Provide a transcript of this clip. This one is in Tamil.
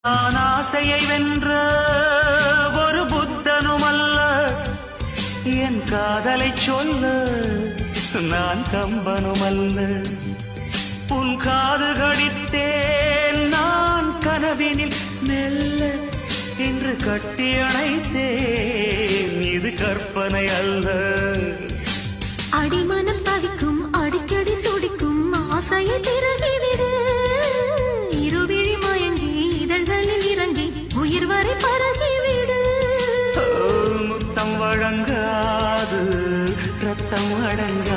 நான் ஆசையை வென்ற ஒரு புத்தனுமல்ல, என் காதலை சொல்ல நான் கம்பனுமல்ல. உன் காது கடித்தேன் நான் கனவினில் மெல்ல, இன்று கட்டி அணைத்தேன் இது கற்பனை அல்ல. அடிமனம் தவிக்கும் அடிக்கடி துடிக்கும் ஆசையை திறகிவிடு. இருவிழி மயங்கி இதழ்களில் இறங்கி உயிர் வரை பரகிவிடு. முத்தம் வழங்காது ரத்தம் அடங்க